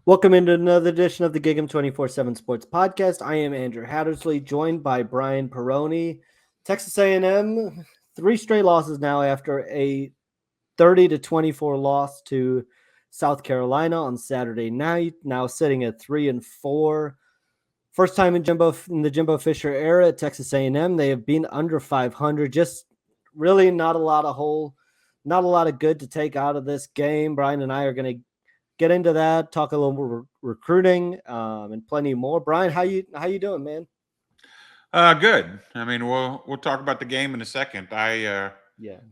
Welcome into another edition of the Gig'em 24/7 Sports Podcast. I am Andrew Hattersley, joined by Brian Perroni. Texas A&M, three straight losses now after a 30-24 loss to South Carolina on Saturday night. Now sitting at 3-4. First time in the Jimbo Fisher era at Texas A&M. They have been under 500. Just really not a lot of good to take out of this game. Brian and I are going to get into that, talk a little more recruiting, and plenty more. Brian, how you doing, man? Good. I mean, we'll talk about the game in a second. I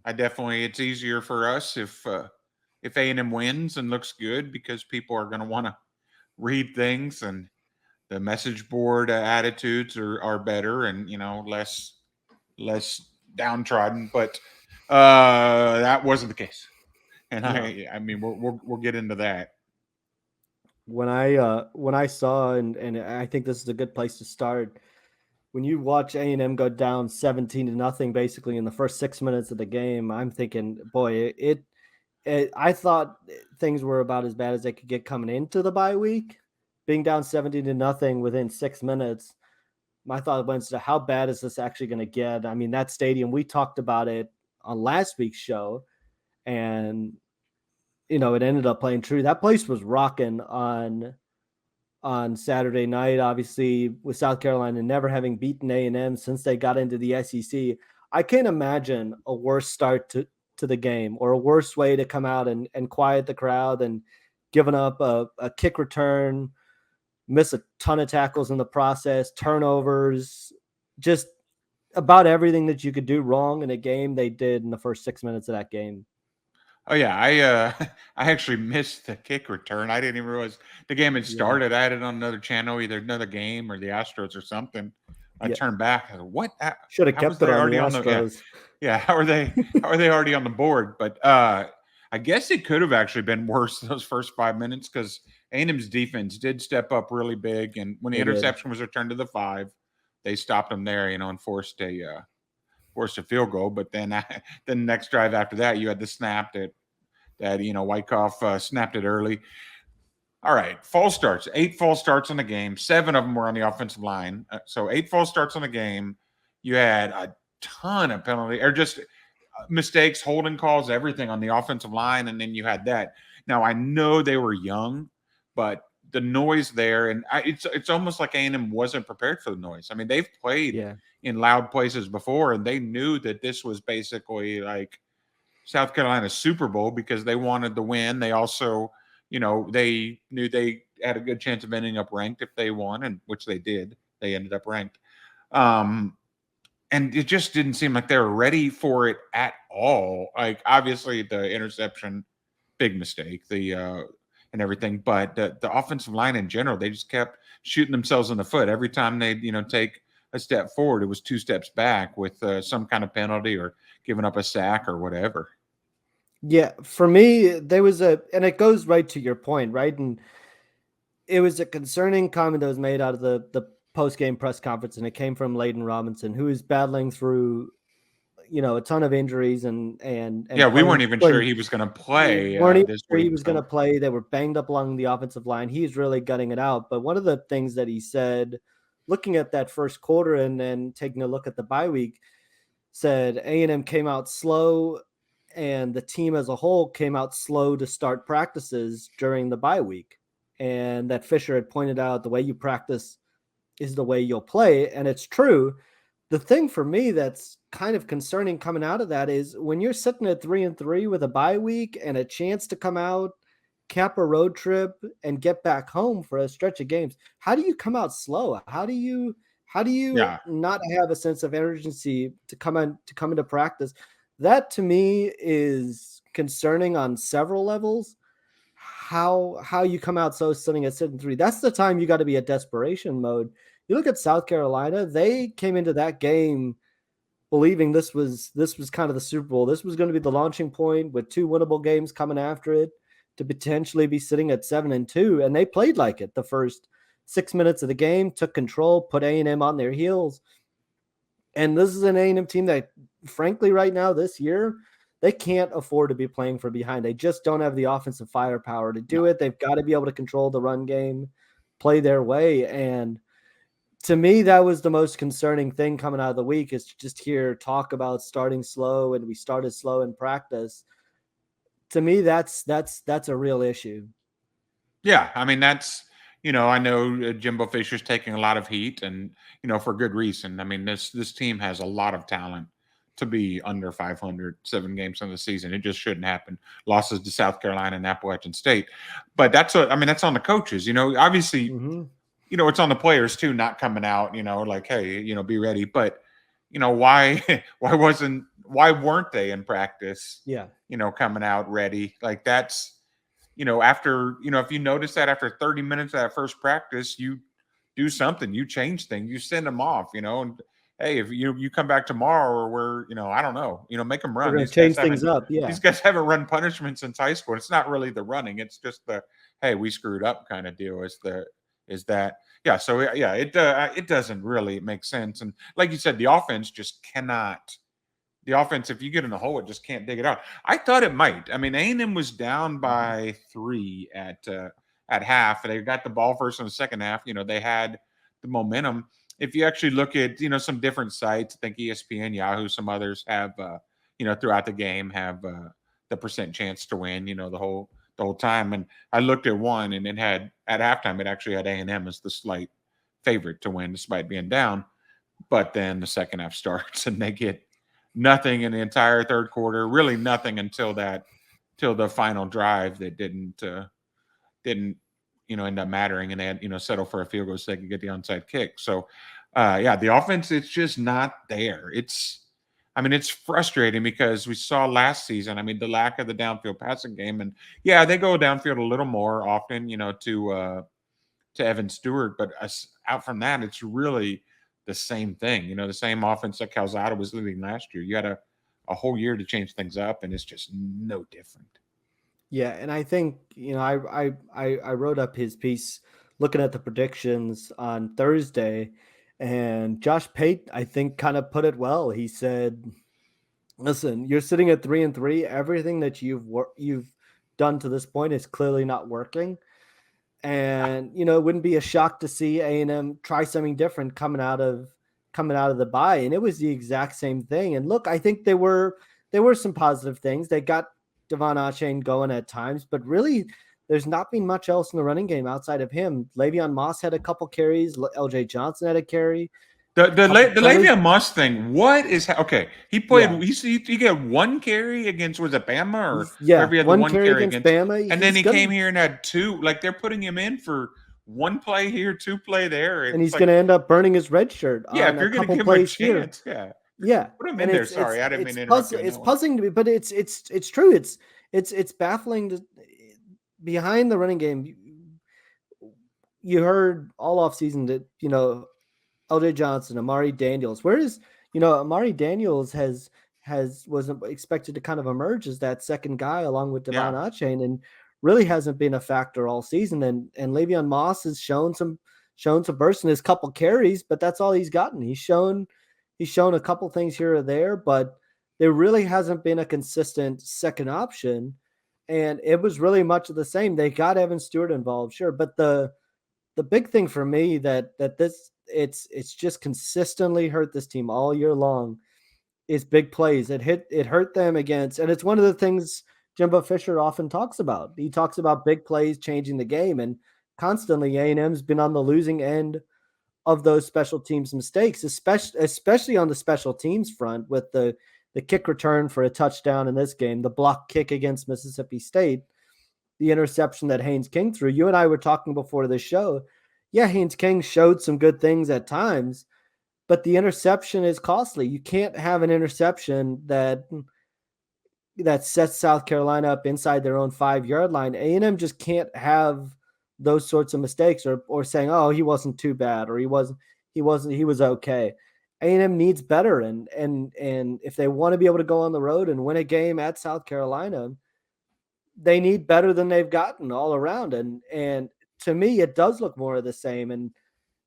definitely, it's easier for us if A&M wins and looks good because people are going to want to read things, and the message board attitudes are better and less downtrodden. But that wasn't the case, and No. I mean we'll get into that. When I saw, and I think this is a good place to start, when you watch A&M go down 17-0 basically in the first 6 minutes of the game, I'm thinking, boy, I thought things were about as bad as they could get coming into the bye week. Being down 17-0 within 6 minutes, my thought went to how bad is this actually going to get? I mean, that stadium, we talked about it on last week's show, and it ended up playing true. That place was rocking on Saturday night. Obviously, with South Carolina never having beaten A&M since they got into the SEC, I can't imagine a worse start to the game or a worse way to come out and quiet the crowd and giving up a kick return, miss a ton of tackles in the process, turnovers, just about everything that you could do wrong in a game they did in the first 6 minutes of that game. Oh yeah, I actually missed the kick return. I didn't even realize the game had started. I had it on another channel, either another game or the Astros or something. I turned back. I said, what? Should have How was kept it they on the already on the? Yeah, Astros. yeah. How are they? How are they already on the board? But I guess it could have actually been worse those first 5 minutes because A&M's defense did step up really big, and when the interception was returned to the 5, they stopped them there, and forced a field goal. But then the next drive after that, you had the snap that Wyckoff snapped it early. All right, false starts. 8 false starts in the game. 7 of them were on the offensive line. So 8 false starts in the game. You had a ton of penalty or just mistakes, holding calls, everything on the offensive line, and then you had that. Now I know they were young, but the noise there, and it's almost like A&M wasn't prepared for the noise. I mean, they've played in loud places before, and they knew that this was basically like South Carolina's Super Bowl because they wanted the win. They also, they knew they had a good chance of ending up ranked if they won, and which they did. They ended up ranked. And it just didn't seem like they were ready for it at all. Like, obviously the interception, big mistake, and everything, but the offensive line in general, they just kept shooting themselves in the foot every time they take a step forward. It was 2 steps back with some kind of penalty or giving up a sack or whatever. Yeah, for me, there was and it goes right to your point, right? And it was a concerning comment that was made out of the post-game press conference, and it came from Layden Robinson, who is battling through, a ton of injuries and yeah, we weren't even sure he was going to play. We weren't even sure he was going to play. They were banged up along the offensive line. He's really gutting it out. But one of the things that he said, looking at that first quarter and then taking a look at the bye week, said A&M came out slow, and the team as a whole came out slow to start practices during the bye week. And that Fisher had pointed out the way you practice is the way you'll play. And it's true. The thing for me that's kind of concerning coming out of that is when you're sitting at 3-3 with a bye week and a chance to come out, cap a road trip, and get back home for a stretch of games, how do you come out slow? How do you not have a sense of urgency to come into practice? That to me is concerning on several levels. How you come out so sitting at 7-3. That's the time you got to be at desperation mode. You look at South Carolina, they came into that game believing this was kind of the Super Bowl. This was going to be the launching point with 2 winnable games coming after it to potentially be sitting at 7-2, and they played like it. The first 6 minutes of the game, took control, put A&M on their heels. And this is an A&M team that, frankly, right now this year, they can't afford to be playing from behind. They just don't have the offensive firepower to do it. They've got to be able to control the run game, play their way. And to me, that was the most concerning thing coming out of the week, is to just hear talk about starting slow, and we started slow in practice. To me, that's a real issue. Yeah, I mean that's I know Jimbo Fisher's taking a lot of heat, and for good reason. I mean this team has a lot of talent to be under 500 7 games in the season. It just shouldn't happen. Losses to South Carolina and Appalachian State, but that's on the coaches. Obviously, Mm-hmm. it's on the players too, not coming out. Like hey, be ready. But why why weren't they in practice? Yeah. Coming out ready like that's after, if you notice that after 30 minutes of that first practice, you do something, you change things, you send them off, and hey, if you come back tomorrow or we're, I don't know, make them We're run. going to change things up. Yeah. These guys haven't run punishment since high school. It's not really the running. It's just the, hey, we screwed up kind of deal is that. Yeah. So yeah, it doesn't really make sense. And like you said, the offense just cannot. The offense, if you get in the hole, it just can't dig it out. I thought it might. I mean, A&M was down by 3 at half. They got the ball first in the second half. They had the momentum. If you actually look at some different sites, I think ESPN, Yahoo, some others have throughout the game have the percent chance to win. The whole time. And I looked at one, and it had at halftime it actually had A&M as the slight favorite to win despite being down. But then the second half starts and they get nothing in the entire third quarter, really nothing till the final drive that didn't end up mattering, and they had settle for a field goal so they could get the onside kick. So the offense, it's just not there. It's frustrating because we saw last season, the lack of the downfield passing game, and yeah, they go downfield a little more often, to Evan Stewart, but out from that, it's really the same thing. The same offense that Calzada was leading last year. You had a whole year to change things up, and it's just no different. Yeah, and I think I wrote up his piece looking at the predictions on Thursday, and Josh Pate, I think, kind of put it well. He said, "Listen, you're sitting at 3-3. Everything that you've done to this point is clearly not working, and it wouldn't be a shock to see A&M try something different coming out of the bye." And it was the exact same thing. And look, I think there were some positive things. They got Devon Achane going at times, but really there's not been much else in the running game outside of him. Le'Veon Moss had a couple carries. LJ Johnson had a carry. The Le'Veon Moss thing, what is okay? He played. Yeah. He got one carry against, was it Bama or yeah, he had one carry against Bama, and then he came here and had two. Like they're putting him in for one play here, two play there, and he's going to end up burning his red shirt. Yeah, if you're going to give him a chance, here. Yeah, put him in there. Sorry, I didn't mean to interrupt you. It's puzzling to me, but it's true. It's baffling to, behind the running game. You heard all off season that LJ Johnson, Amari Daniels. Whereas Amari Daniels was expected to kind of emerge as that second guy along with Devon Achane, and really hasn't been a factor all season. And Le'Veon Moss has shown some bursts in his couple carries, but that's all he's gotten. He's shown a couple things here or there, but there really hasn't been a consistent second option. And it was really much of the same. They got Evan Stewart involved, sure, but the big thing for me that it's just consistently hurt this team all year long is big plays. It hurt them against, and it's one of the things Jimbo Fisher often talks about. He talks about big plays changing the game, and constantly A&M's been on the losing end of those special teams mistakes, especially on the special teams front with the kick return for a touchdown in this game, the block kick against Mississippi State, the interception that Haynes King threw. You and I were talking before the show. Yeah, Haynes King showed some good things at times, but the interception is costly. You can't have an interception that sets South Carolina up inside their own 5-yard line. A&M just can't have those sorts of mistakes or saying, oh, he wasn't too bad, or he was okay. A&M needs better. And if they want to be able to go on the road and win a game at South Carolina, they need better than they've gotten all around. And to me, it does look more of the same.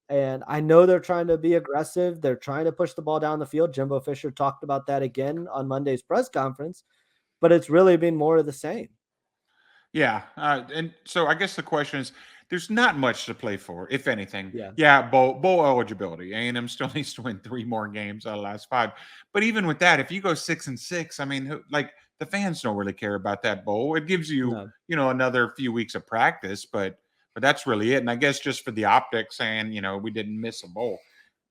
And I know they're trying to be aggressive. They're trying to push the ball down the field. Jimbo Fisher talked about that again on Monday's press conference. but it's really been more of the same. Yeah, and so I guess the question is, there's not much to play for, if anything. Yeah. Yeah, bowl eligibility. A&M still needs to win 3 more games out of the last 5. But even with that, if you go 6-6, I mean, like the fans don't really care about that bowl. It gives you, No. Another few weeks of practice, but that's really it. And I guess just for the optics, and we didn't miss a bowl.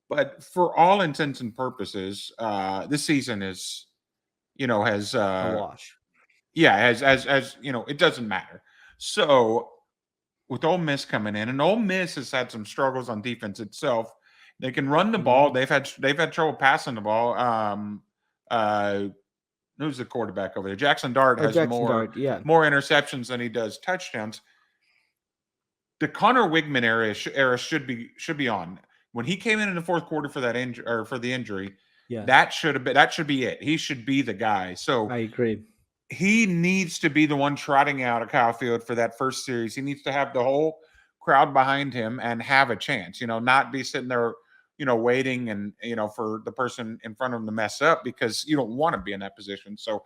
But for all intents and purposes, this season is, has A wash. yeah, as it doesn't matter. So with Ole Miss coming in, and Ole Miss has had some struggles on defense itself. They can run the ball. They've had trouble passing the ball. Who's the quarterback over there? Jackson Dart has Jackson more Dart, yeah. interceptions than he does touchdowns. The Connor Weigman era should be on. When he came in the fourth quarter for that injury, or for the injury, Yeah. that should be it. He should be the guy. So I agree. He needs to be the one trotting out of Kyle Field for that first series. He needs to have the whole crowd behind him and have a chance, not be sitting there, waiting and, for the person in front of him to mess up, because you don't want to be in that position. So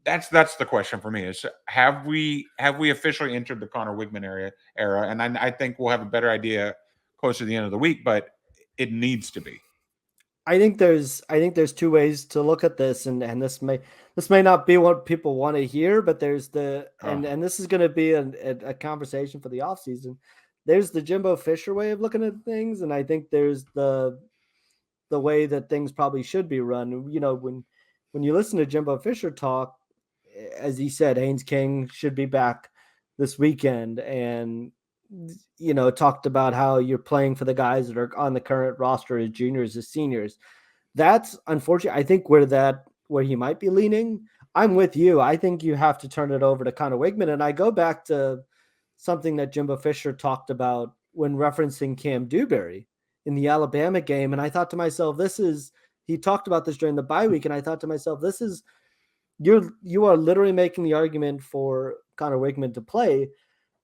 that's the question for me, is have we officially entered the Connor Weigman era? And I think we'll have a better idea closer to the end of the week, but it needs to be. I think there's two ways to look at this, and this may not be what people want to hear, but there's and this is going to be a conversation for the offseason. There's the Jimbo Fisher way of looking at things, and I think there's the way that things probably should be run. When you listen to Jimbo Fisher talk, as he said, Haynes King should be back this weekend, and talked about how you're playing for the guys that are on the current roster as juniors, as seniors. That's unfortunate. I think where he might be leaning. I'm with you. I think you have to turn it over to Connor Weigman. And I go back to something that Jimbo Fisher talked about when referencing Cam Dewberry in the Alabama game. And I thought to myself, he talked about this during the bye week. And I thought to myself, you are literally making the argument for Connor Weigman to play.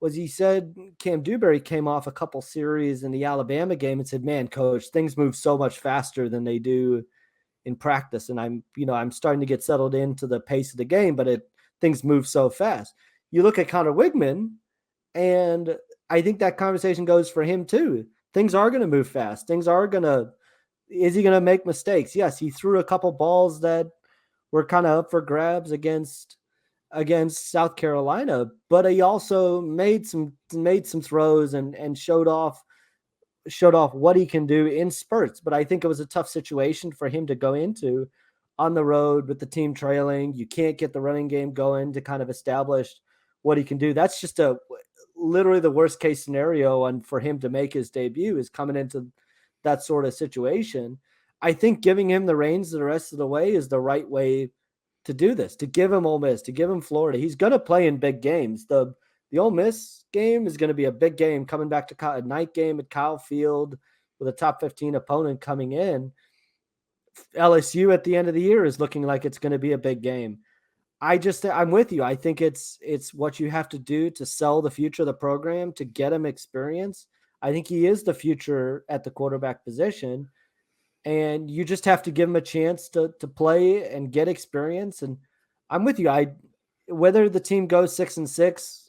Was he said Cam Dewberry came off a couple series in the Alabama game and said, "Man, coach, things move so much faster than they do in practice. And I'm starting to get settled into the pace of the game, but things move so fast." You look at Connor Weigman, and I think that conversation goes for him too. Things are going to move fast. Is he going to make mistakes? Yes, he threw a couple balls that were kind of up for grabs against South Carolina, but he also made some throws and showed off what he can do in spurts. But I think it was a tough situation for him to go into on the road with the team trailing. You can't get the running game going to kind of establish what he can do. That's just literally the worst case scenario. And for him to make his debut is coming into that sort of situation. I think giving him the reins the rest of the way is the right way to do this, to give him Ole Miss, to give him Florida. He's going to play in big games. The Ole Miss game is going to be a big game, coming back to a night game at Kyle Field with a top 15 opponent coming in. LSU at the end of the year is looking like it's going to be a big game. I'm with you. I think it's what you have to do to sell the future of the program, to get him experience. I think he is the future at the quarterback position. And you just have to give him a chance to play and get experience. And I'm with you. Whether the team goes 6-6,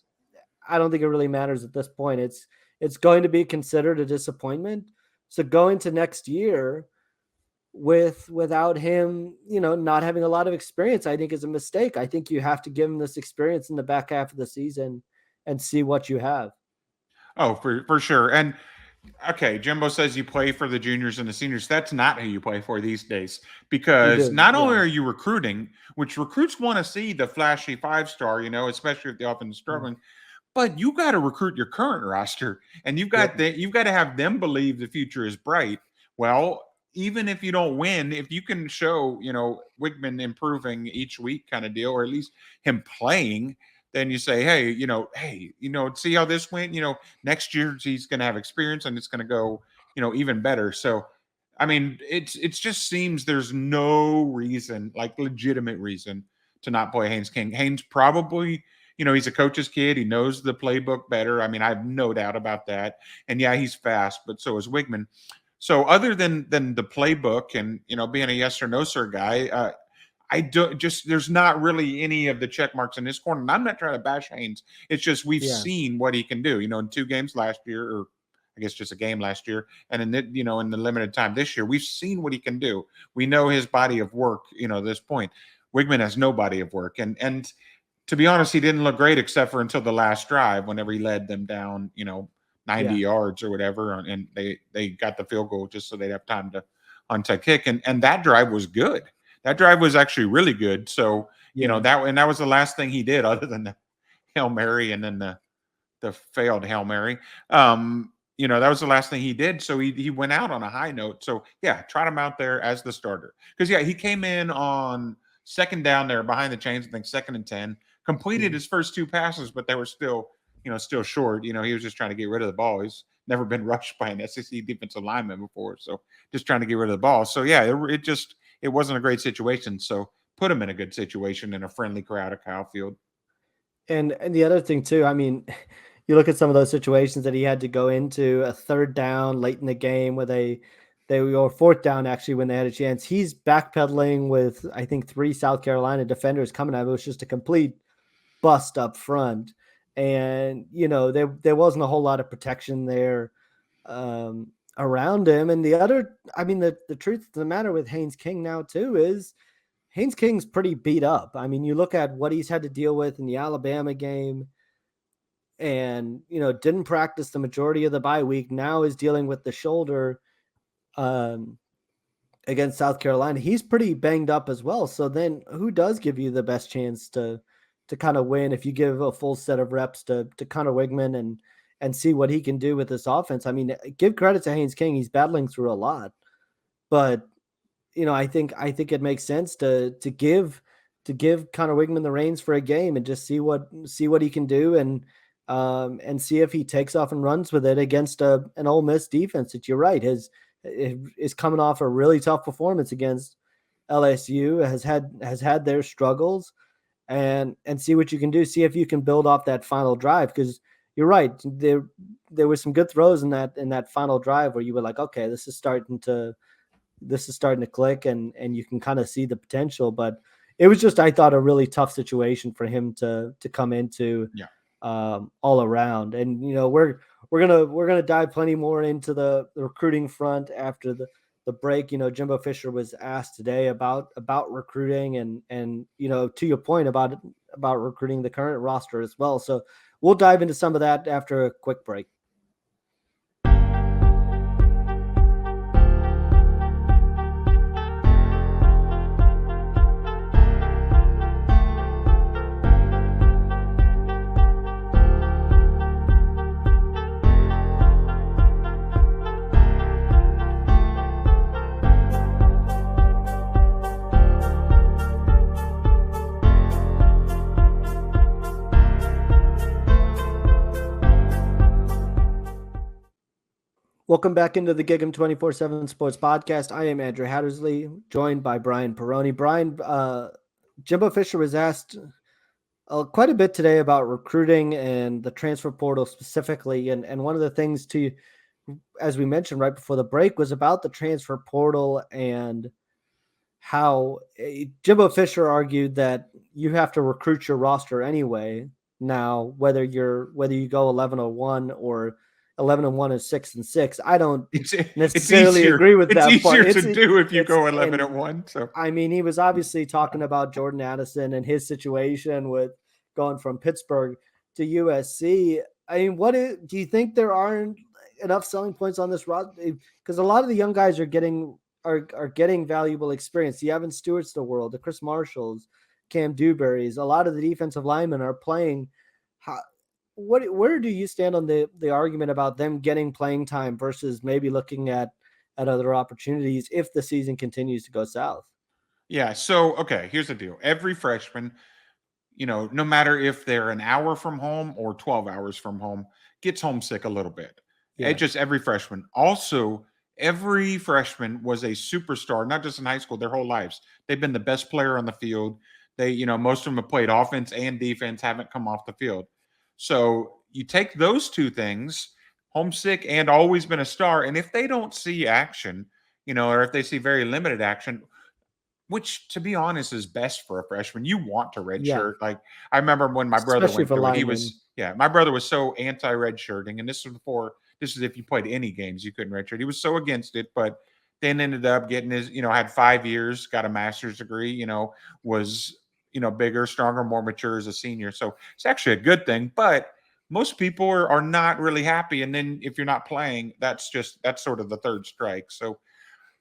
I don't think it really matters at this point. It's going to be considered a disappointment. So going to next year without him, not having a lot of experience, I think is a mistake. I think you have to give him this experience in the back half of the season and see what you have. Oh, for sure. And okay, Jimbo says you play for the juniors and the seniors. That's not who you play for these days, because not only are you recruiting, which recruits want to see the flashy 5-star, especially if the offense is struggling, but you got to recruit your current roster, and you've got to have them believe the future is bright. Well, even if you don't win, if you can show, Weigman improving each week kind of deal, or at least him playing, then you say, hey, see how this went? Next year he's going to have experience and it's going to go, even better. So, I mean, it just seems there's no reason, like legitimate reason, to not play Haynes King. Haynes probably, he's a coach's kid. He knows the playbook better. I mean, I have no doubt about that. And yeah, he's fast, but so is Weigman. So other than the playbook and, being a yes or no sir guy, I don't just there's not really any of the check marks in this corner. And I'm not trying to bash Haynes. It's just we've Yeah. seen what he can do. In 2 games last year, or I guess just a game last year, and in the limited time this year, we've seen what he can do. We know his body of work. At this point, Weigman has no body of work, and to be honest, he didn't look great except for until the last drive, whenever he led them down, 90 yards or whatever, and they got the field goal just so they'd have time to onside kick, and that drive was good. That drive was actually really good. So that was the last thing he did, other than the Hail Mary and then the failed Hail Mary. That was the last thing he did. So he went out on a high note. So yeah, trot him out there as the starter, because he came in on second down there behind the chains. I think 2nd and 10. Completed his first 2 passes, but they were still short. He was just trying to get rid of the ball. He's never been rushed by an SEC defensive lineman before, so just trying to get rid of the ball. So yeah, it wasn't a great situation. So put him in a good situation in a friendly crowd at Kyle Field. And the other thing too, I mean, you look at some of those situations that he had to go into, a 3rd down late in the game where they were 4th down actually when they had a chance. He's backpedaling with, I think, 3 South Carolina defenders coming at him. It was just a complete bust up front. And, there wasn't a whole lot of protection there around him. And the truth of the matter with Haynes King now too is Haynes King's pretty beat up. I mean, you look at what he's had to deal with in the Alabama game, and didn't practice the majority of the bye week. Now is dealing with the shoulder against South Carolina. He's pretty banged up as well. So then who does give you the best chance to kind of win if you give a full set of reps to Connor Weigman and see what he can do with this offense? I mean, give credit to Haynes King. He's battling through a lot, but I think it makes sense to give Connor Weigman the reins for a game and just see what he can do, and see if he takes off and runs with it against an Ole Miss defense that, you're right, is coming off a really tough performance against LSU, has had their struggles, and see what you can do. See if you can build off that final drive, because you're right, there were some good throws in that final drive where you were like, okay, this is starting to click, and you can kind of see the potential. But it was just, I thought, a really tough situation for him to come into. Yeah. All around. And we're gonna dive plenty more into the recruiting front after the break. Jimbo Fisher was asked today about recruiting, and to your point about recruiting the current roster as well. So we'll dive into some of that after a quick break. Welcome back into the Gig'em 24/7 Sports Podcast. I am Andrew Hattersley, joined by Brian Perroni. Brian, Jimbo Fisher was asked quite a bit today about recruiting and the transfer portal specifically. And one of the things, as we mentioned right before the break, was about the transfer portal and how Jimbo Fisher argued that you have to recruit your roster anyway now, whether you go 11-1 or 11-1 is 6-6. I don't necessarily agree with that. It's easier to do if you go 11-1. So I mean, he was obviously talking about Jordan Addison and his situation with going from Pittsburgh to USC. I mean, do you think there aren't enough selling points on this roster? Because a lot of the young guys are getting valuable experience. The Evan Stewarts of the world, the Chris Marshalls, Cam Dewberrys, a lot of the defensive linemen are playing. Where do you stand on the argument about them getting playing time versus maybe looking at other opportunities if the season continues to go south? Yeah. So, okay, here's the deal. Every freshman, no matter if they're an hour from home or 12 hours from home, gets homesick a little bit. Yeah. Just every freshman. Also, every freshman was a superstar, not just in high school, their whole lives. They've been the best player on the field. They, most of them have played offense and defense, haven't come off the field. So you take those two things, homesick and always been a star, and if they don't see action, or if they see very limited action, which, to be honest, is best for a freshman. You want to Yeah, redshirt. Like, I remember when my brother especially went for through it, linemen. my brother was so anti redshirting, and this is if you played any games, you couldn't redshirt. He was so against it, but then ended up getting his, had 5 years, got a master's degree, was, bigger, stronger, more mature as a senior. So it's actually a good thing, but most people are not really happy. And then if you're not playing, that's sort of the third strike. So,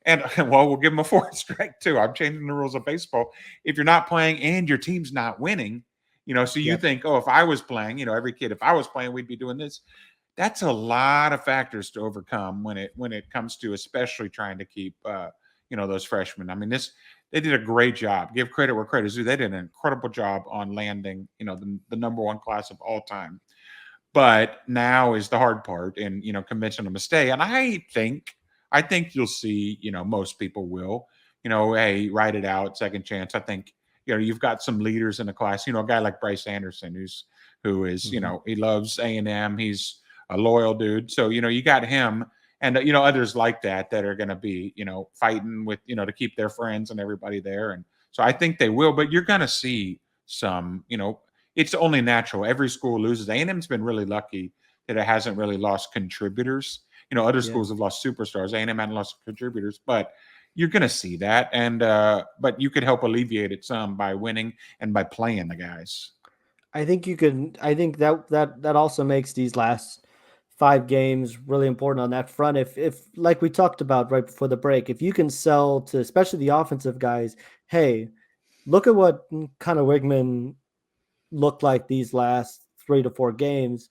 and well, we'll give them a fourth strike too. I'm changing the rules of baseball. If you're not playing and your team's not winning, so you Yep. think, oh, if I was playing, every kid, if I was playing, we'd be doing this. That's a lot of factors to overcome when it comes to especially trying to keep those freshmen. I mean, they did a great job. Give credit where credit is due. They did an incredible job on landing, the number one class of all time. But now is the hard part, and convincing them to stay. And I think you'll see, most people will, hey, write it out, second chance. I think, you've got some leaders in the class, a guy like Bryce Anderson, who is, he loves A&M. He's a loyal dude. So, you got him and, others like that are going to be, fighting with, to keep their friends and everybody there. And so I think they will, but you're going to see some, it's only natural. Every school loses. A&M's been really lucky that it hasn't really lost contributors. Other Yeah. schools have lost superstars. A&M hadn't lost contributors, but you're going to see that. And but you could help alleviate it some by winning and by playing the guys. I think you could. I think that also makes these last 5 games really important on that front. If like we talked about right before the break, if you can sell to especially the offensive guys, hey, look at what kind of Weigman looked like these last 3 to 4 games.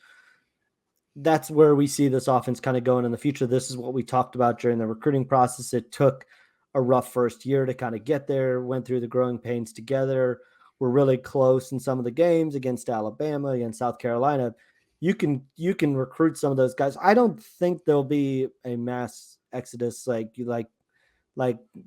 That's where we see this offense kind of going in the future. This is what we talked about during the recruiting process. It took a rough first year to kind of get there, went through the growing pains together. We're really close in some of the games against Alabama, against South Carolina. You can recruit some of those guys. I don't think there'll be a mass exodus like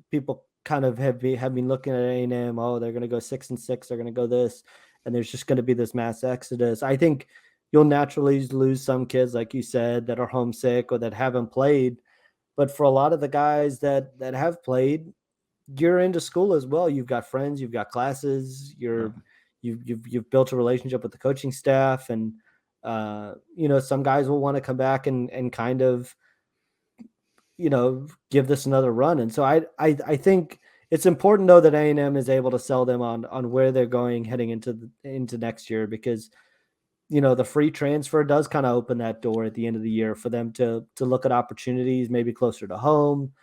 people kind of have been looking at A&M. Oh, they're going to go 6-6. They're going to go this, and there's just going to be this mass exodus. I think you'll naturally lose some kids, like you said, that are homesick or that haven't played. But for a lot of the guys that have played, you're into school as well. You've got friends, you've got classes, Yeah. you've built a relationship with the coaching staff, and some guys will want to come back and kind of give this another run. And so I think it's important though that A&M is able to sell them on where they're going heading into next year, because the free transfer does kind of open that door at the end of the year for them to look at opportunities maybe closer to home.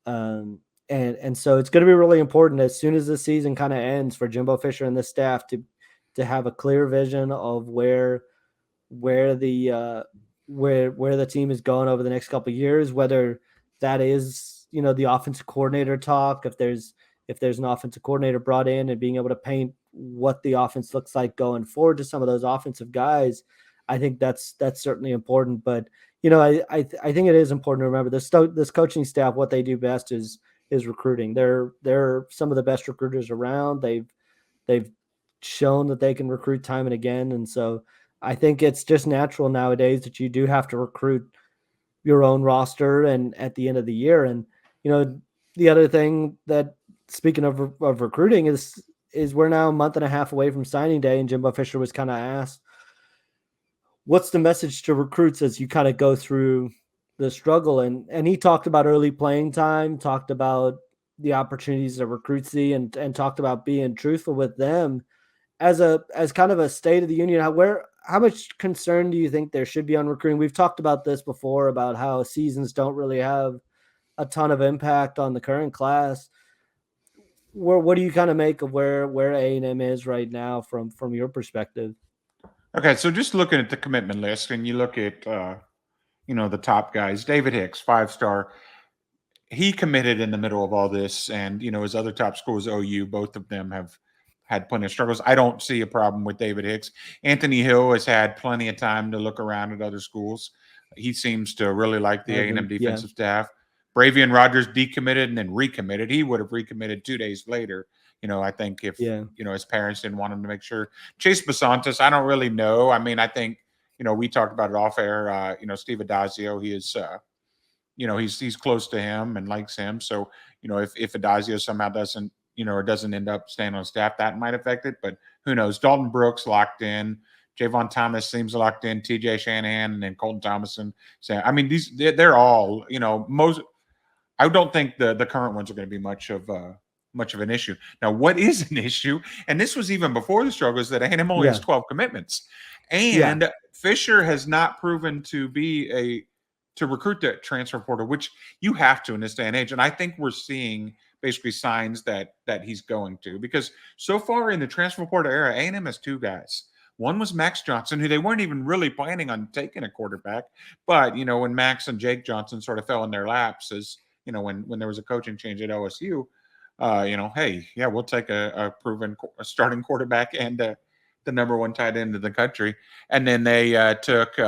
And so it's going to be really important as soon as the season kind of ends for Jimbo Fisher and the staff to have a clear vision of where the where the team is going over the next couple of years, whether that is the offensive coordinator talk, if there's an offensive coordinator brought in and being able to paint what the offense looks like going forward to some of those offensive guys. I think that's certainly important. But I think it is important to remember this coaching staff, what they do best is recruiting. They're some of the best recruiters around. They've shown that they can recruit time and again. And so I think it's just natural nowadays that you do have to recruit your own roster and at the end of the year. And the other thing that, speaking of recruiting, is we're now a month and a half away from signing day, and Jimbo Fisher was kind of asked, what's the message to recruits as you kind of go through the struggle? And he talked about early playing time, talked about the opportunities that recruits see, and talked about being truthful with them as kind of a state of the union. How much concern do you think there should be on recruiting? We've talked about this before, about how seasons don't really have a ton of impact on the current class. What do you kind of make of where A&M is right now from your perspective? Okay, so just looking at the commitment list, and you look at the top guys. David Hicks, 5-star. He committed in the middle of all this, and his other top schools, OU, both of them have had plenty of struggles. I don't see a problem with David Hicks. Anthony Hill has had plenty of time to look around at other schools. He seems to really like the A&M defensive staff. Bravian Rogers decommitted and then recommitted. He would have recommitted 2 days later. I think if his parents didn't want him to make sure. Chase Basantis, I don't really know. I mean, I think we talked about it off air. Steve Adazio, he is he's close to him and likes him. So if Adazio somehow doesn't or doesn't end up staying on staff, that might affect it. But who knows? Dalton Brooks locked in. Javon Thomas seems locked in. TJ Shanahan and then Colton Thomason. So I mean, they're all most. I don't think the current ones are going to be much of an issue. Now, what is an issue, and this was even before the struggle, is that A&M only has 12 commitments, and Fisher has not proven to be to recruit the transfer portal, which you have to in this day and age. And I think we're seeing basically signs that he's going to, because so far in the transfer portal era, A&M has 2 guys. One was Max Johnson, who they weren't even really planning on taking a quarterback, but when Max and Jake Johnson sort of fell in their laps, as when there was a coaching change at OSU, hey, yeah, we'll take a proven starting quarterback and the number 1 tight end in the country. And then they took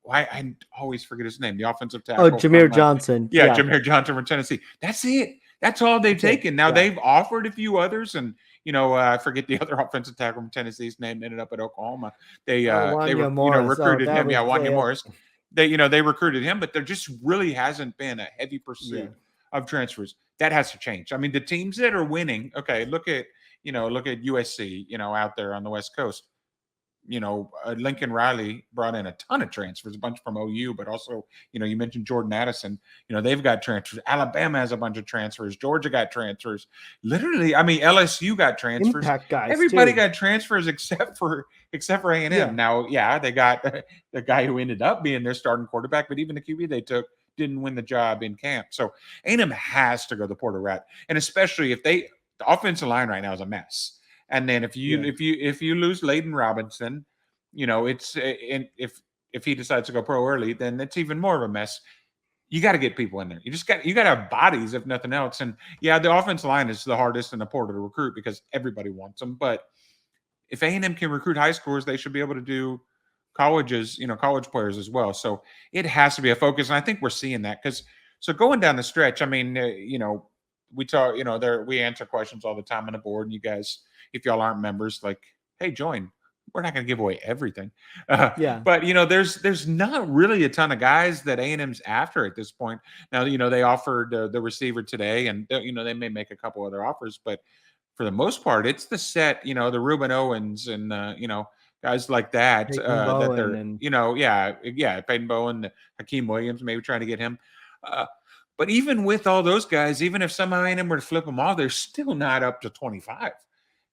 I always forget his name, the offensive tackle. Oh, Jameer Johnson. Yeah, Jameer Johnson from Tennessee. That's it. That's all they've taken. Now they've offered a few others, and I forget the other offensive tackle from Tennessee's name, ended up at Oklahoma. They recruited him. Wanya Morris. They recruited him, but there just really hasn't been a heavy pursuit of transfers. That has to change. I mean, the teams that are winning, okay, look at USC, out there on the West Coast. Lincoln Riley brought in a ton of transfers, a bunch from OU, but also, you mentioned Jordan Addison. They've got transfers. Alabama has a bunch of transfers. Georgia got transfers. Literally, I mean, LSU got transfers. Impact guys. Everybody got transfers except for A&M. Yeah. Now, they got the guy who ended up being their starting quarterback, but even the QB they took didn't win the job in camp. So A&M has to go the portal route, and especially if the offensive line right now is a mess. And then if you lose Layden Robinson, it's if he decides to go pro early, then it's even more of a mess. You got to get people in there. You got to have bodies, if nothing else. And the offensive line is the hardest in the portal to recruit because everybody wants them. But if A&M can recruit high schoolers, they should be able to do colleges, college players as well. So it has to be a focus, and I think we're seeing that so going down the stretch. I mean, we talk, we answer questions all the time on the board, and you guys, if y'all aren't members, like, hey, join. We're not going to give away everything. But, there's not really a ton of guys that A&M's after at this point. Now, they offered the receiver today, and, they may make a couple other offers. But for the most part, it's the set, the Reuben Owens and, guys like that. That they're, Peyton Bowen, Hakeem Williams, maybe trying to get him. But even with all those guys, even if somehow A&M were to flip them all, they're still not up to 25.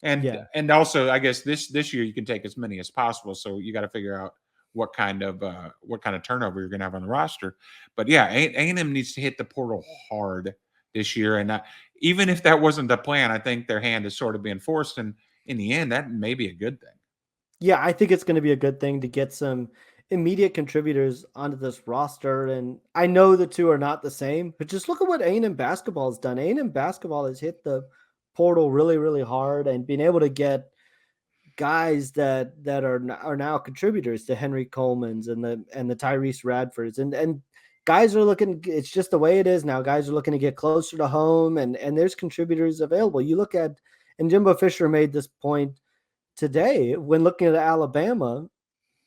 And also, I guess this year you can take as many as possible. So you got to figure out what kind of turnover you're going to have on the roster. But A&M needs to hit the portal hard this year. And even if that wasn't the plan, I think their hand is sort of being forced. And in the end, that may be a good thing. Yeah, I think it's going to be a good thing to get some immediate contributors onto this roster. And I know the two are not the same, but just look at what A&M basketball has done. A&M basketball has hit the portal really, really hard, and being able to get guys that are now contributors to Henry Coleman's and the Tyrese Radfords and guys are looking. It's just the way it is now. Guys are looking to get closer to home, and there's contributors available. You look at, and Jimbo Fisher made this point today when looking at Alabama.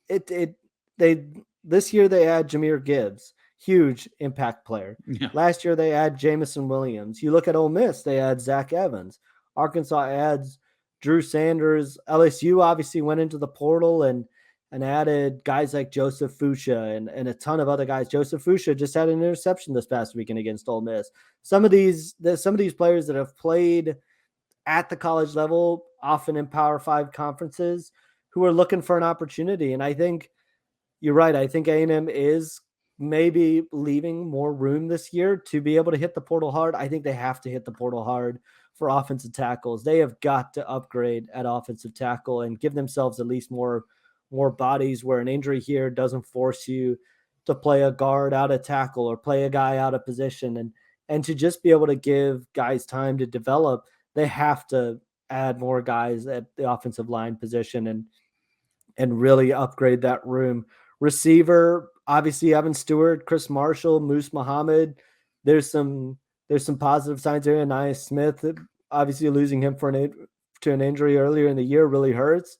This year they had Jahmyr Gibbs, huge impact player. Yeah. Last year they had Jamison Williams. You look at Ole Miss, they had Zach Evans. Arkansas adds Drew Sanders. LSU obviously went into the portal and added guys like Joseph Fuchsia and a ton of other guys. Joseph Fuchsia just had an interception this past weekend against Ole Miss. Some of these players that have played at the college level, often in Power 5 conferences, who are looking for an opportunity. And I think you're right. I think A&M is maybe leaving more room this year to be able to hit the portal hard. I think they have to hit the portal hard for offensive tackles. They have got to upgrade at offensive tackle and give themselves at least more bodies where an injury here doesn't force you to play a guard out of tackle or play a guy out of position. And to just be able to give guys time to develop, they have to add more guys at the offensive line position and really upgrade that room. Receiver, obviously Evan Stewart, Chris Marshall, Moose Muhammad. There's some positive signs there. Anais Smith, obviously losing him to an injury earlier in the year really hurts.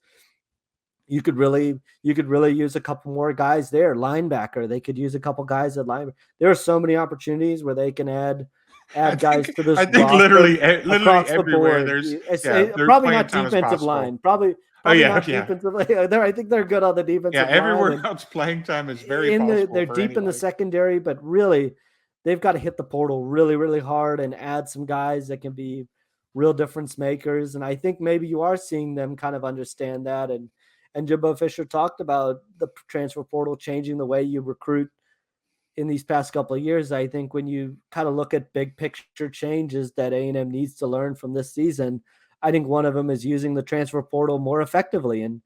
You could really use a couple more guys there. Linebacker, they could use a couple guys at linebacker. There are so many opportunities where they can add add guys to this I think roster literally across the everywhere board. there's It's there's probably playing not time as defensive possible. line. Probably not defensive. I think they're good on the defensive line. Everywhere else playing time is very possible. They're deep in the secondary, but really, they've got to hit the portal really, really hard and add some guys that can be real difference makers. And I think maybe you are seeing them kind of understand that. And Jimbo Fisher talked about the transfer portal changing the way you recruit in these past couple of years. I think when you kind of look at big picture changes that A&M needs to learn from this season, I think one of them is using the transfer portal more effectively. And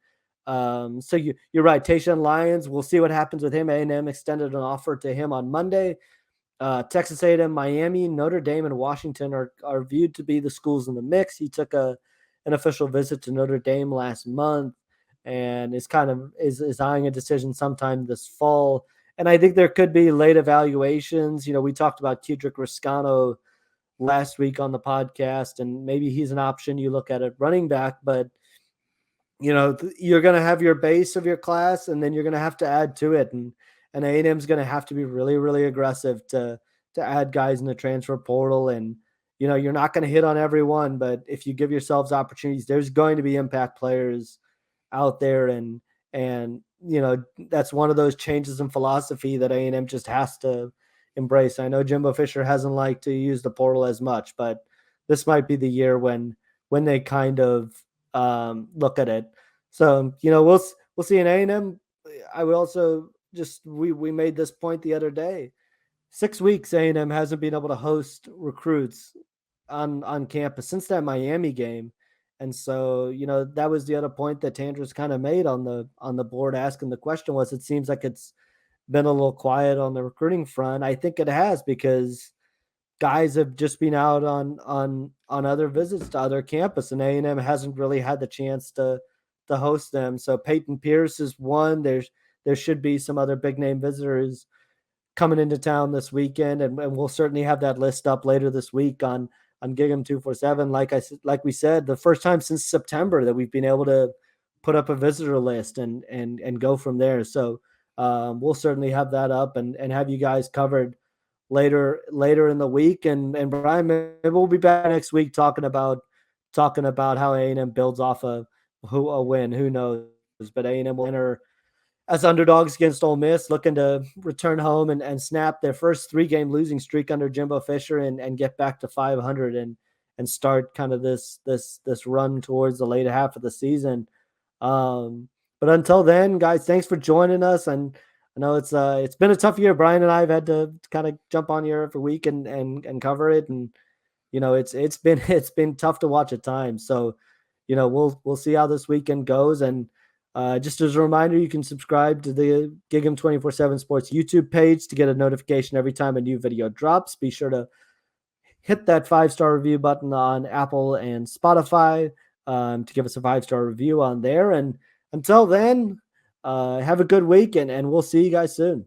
so you're right, Tayshaun Lyons, we'll see what happens with him. A&M extended an offer to him on Monday. Texas A&M, Miami, Notre Dame, and Washington are viewed to be the schools in the mix. He took an official visit to Notre Dame last month and is eyeing a decision sometime this fall. And I think there could be late evaluations. We talked about Kedrick Riscano last week on the podcast, and maybe he's an option you look at running back, but you're going to have your base of your class, and then you're going to have to add to it. And A&M's going to have to be really, really aggressive to add guys in the transfer portal. And, you're not going to hit on everyone, but if you give yourselves opportunities, there's going to be impact players out there. And that's one of those changes in philosophy that A&M just has to embrace. I know Jimbo Fisher hasn't liked to use the portal as much, but this might be the year when they kind of look at it. So, we'll see in A&M. I would also we made this point the other day. 6 weeks A&M hasn't been able to host recruits on campus since that Miami game. And so, that was the other point that Tandris kind of made on the board asking the question was, it seems like it's been a little quiet on the recruiting front. I think it has, because guys have just been out on other visits to other campus, and A&M hasn't really had the chance to host them. So Peyton Pierce is one. There should be some other big name visitors coming into town this weekend, and we'll certainly have that list up later this week on Gig'em 247. Like we said, the first time since September that we've been able to put up a visitor list and go from there. So we'll certainly have that up and have you guys covered later in the week. And Brian, maybe we'll be back next week talking about how A&M builds off a win. Who knows? But A&M will enter as underdogs against Ole Miss, looking to return home and snap their first 3-game losing streak under Jimbo Fisher and get back to 500 and start kind of this run towards the later half of the season. But until then, guys, thanks for joining us. And I know it's been a tough year. Brian and I have had to kind of jump on here every week and cover it. And, it's been tough to watch at times. So, we'll see how this weekend goes. And just as a reminder, you can subscribe to the Gig'em 24/7 Sports YouTube page to get a notification every time a new video drops. Be sure to hit that 5-star review button on Apple and Spotify to give us a 5-star review on there. And until then, have a good week, and we'll see you guys soon.